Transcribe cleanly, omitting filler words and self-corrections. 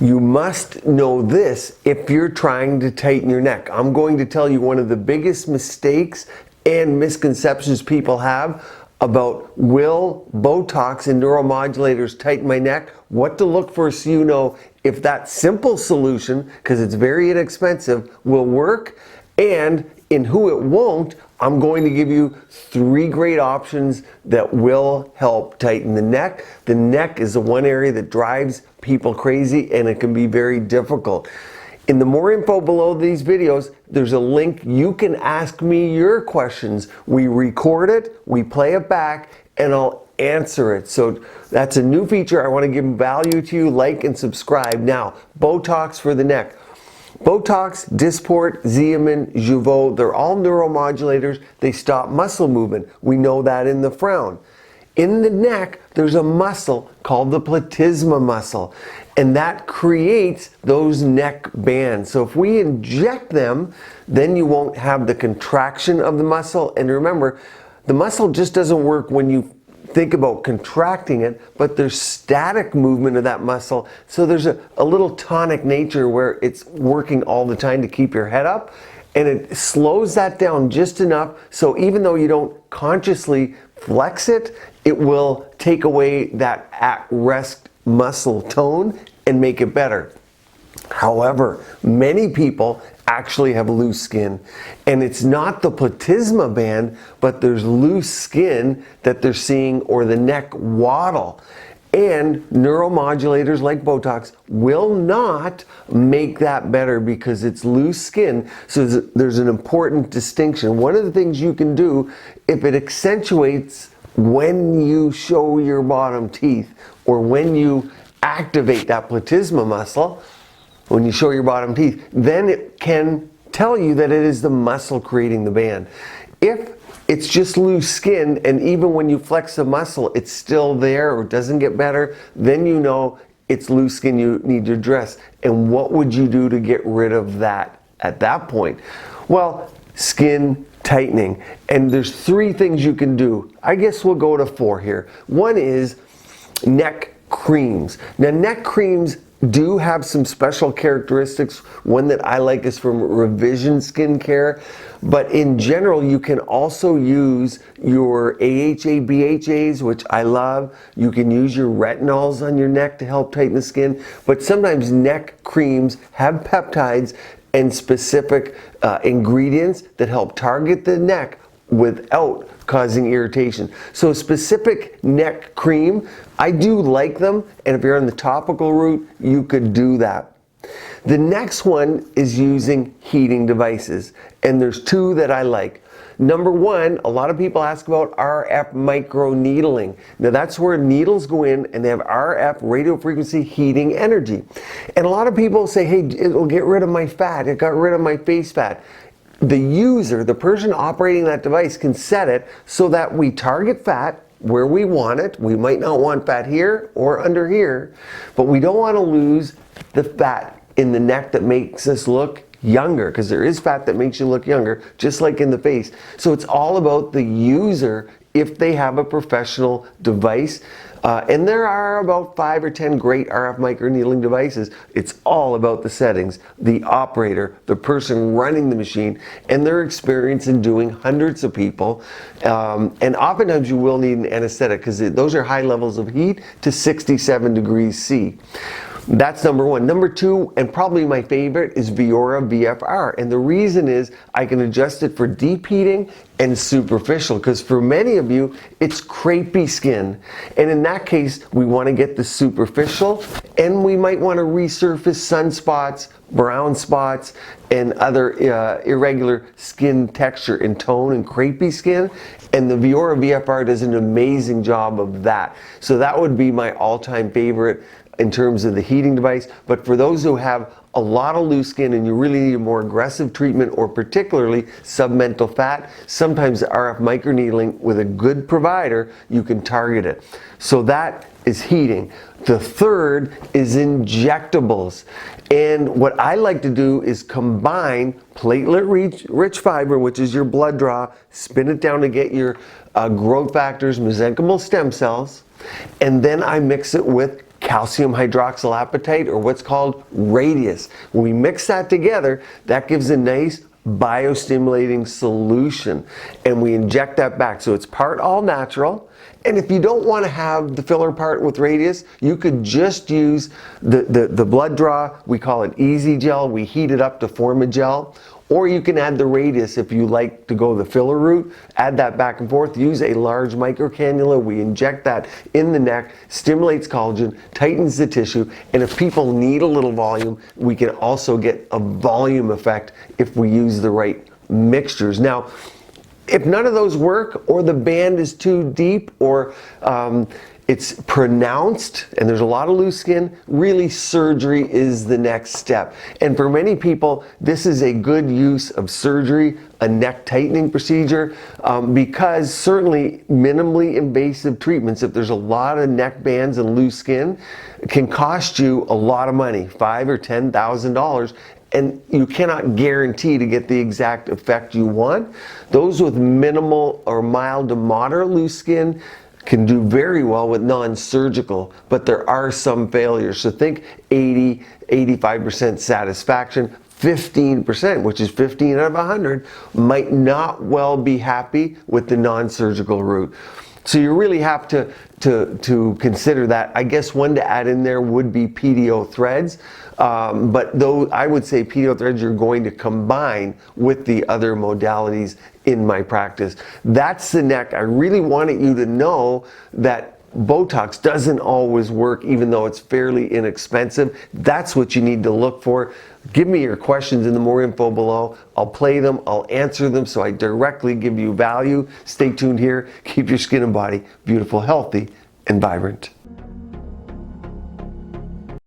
You must know this if you're trying to tighten your neck. I'm going to tell you one of the biggest mistakes and misconceptions people have about will Botox and neuromodulators tighten my neck, what to look for so you know if that simple solution, because it's very inexpensive, will work, and in who it won't. I'm going to give you 3 great options that will help tighten the neck. The neck is the one area that drives people crazy, and it can be very difficult. In the more info below these videos, there's a link. You can ask me your questions. We record it, we play it back, and I'll answer it. So that's a new feature. I want to give value to you. Like and subscribe. Now, Botox for the neck. Botox, Dysport, Xeomin, Jeuveau, they're all neuromodulators. They stop muscle movement. We know that in the frown. In the neck, there's a muscle called the platysma muscle, and that creates those neck bands. So if we inject them, then you won't have the contraction of the muscle. And remember, the muscle just doesn't work when you think about contracting it, but there's static movement of that muscle. So there's a little tonic nature where it's working all the time to keep your head up, and it slows that down just enough so even though you don't consciously flex it, it will take away that at-rest muscle tone and make it better. However, many people actually have loose skin, and it's not the platysma band, but there's loose skin that they're seeing, or the neck waddle. And neuromodulators like Botox will not make that better because it's loose skin. So there's an important distinction. One of the things you can do, if it accentuates when you show your bottom teeth, or when you activate that platysma muscle, when you show your bottom teeth, then it can tell you that it is the muscle creating the band. If it's just loose skin, and even when you flex the muscle, it's still there or doesn't get better, then you know it's loose skin you need to address. And what would you do to get rid of that at that point? Well, skin tightening. And there's 3 things you can do. I guess we'll go to 4 here. One is neck creams. Now, neck creams do have some special characteristics. One that I like is from Revision Skincare, but in general you can also use your AHA, BHAs, which I love. You can use your retinols on your neck to help tighten the skin, but sometimes neck creams have peptides and specific ingredients that help target the neck without causing irritation. So specific neck cream, I do like them, and if you're on the topical route, you could do that. The next one is using heating devices, and there's 2 that I like. Number 1, a lot of people ask about RF microneedling. Now that's where needles go in and they have RF, radio frequency heating energy. And a lot of people say, hey, it'll get rid of my fat, it got rid of my face fat. The user, the person operating that device, can set it so that we target fat where we want it. We might not want fat here or under here, but we don't want to lose the fat in the neck that makes us look younger, because there is fat that makes you look younger, just like in the face. So it's all about the user if they have a professional device. And there are about 5 or 10 great RF microneedling devices. It's all about the settings, the operator, the person running the machine, and their experience in doing hundreds of people. And oftentimes you will need an anesthetic because those are high levels of heat to 67 degrees C. That's number 1. Number 2, and probably my favorite, is Viora VFR. And the reason is I can adjust it for deep heating and superficial, because for many of you, it's crepey skin. And in that case, we want to get the superficial, and we might want to resurface sunspots, brown spots, and other irregular skin texture in tone and crepey skin. And the Viora VFR does an amazing job of that. So that would be my all-time favorite in terms of the heating device. But for those who have a lot of loose skin and you really need a more aggressive treatment, or particularly submental fat, sometimes the RF microneedling with a good provider, you can target it. So that is heating. The third is injectables. And what I like to do is combine platelet-rich fiber, which is your blood draw, spin it down to get your growth factors, mesenchymal stem cells, and then I mix it with calcium hydroxylapatite, or what's called Radius. When we mix that together, that gives a nice biostimulating solution, and we inject that back. So it's part all natural. And if you don't want to have the filler part with Radius, you could just use the blood draw. We call it Easy Gel. We heat it up to form a gel. Or you can add the Radius if you like to go the filler route. Add that back and forth. Use a large micro cannula. We inject that in the neck, stimulates collagen, tightens the tissue, and if people need a little volume, we can also get a volume effect if we use the right mixtures. Now, if none of those work, or the band is too deep, or it's pronounced and there's a lot of loose skin, really surgery is the next step. And for many people, this is a good use of surgery, a neck tightening procedure, because certainly minimally invasive treatments, if there's a lot of neck bands and loose skin, can cost you a lot of money, $5,000 or $10,000. And you cannot guarantee to get the exact effect you want. Those with minimal or mild to moderate loose skin can do very well with non-surgical, but there are some failures. So think 80, 85% satisfaction. 15%, which is 15 out of 100, might not well be happy with the non-surgical route. So you really have to consider that. I guess one to add in there would be PDO threads. But though I would say PDO threads you're going to combine with the other modalities in my practice. That's the neck. I really wanted you to know that Botox doesn't always work, even though it's fairly inexpensive. That's what you need to look for. Give me your questions in the more info below. I'll play them, I'll answer them, so I directly give you value. Stay tuned here. Keep your skin and body beautiful, healthy, and vibrant.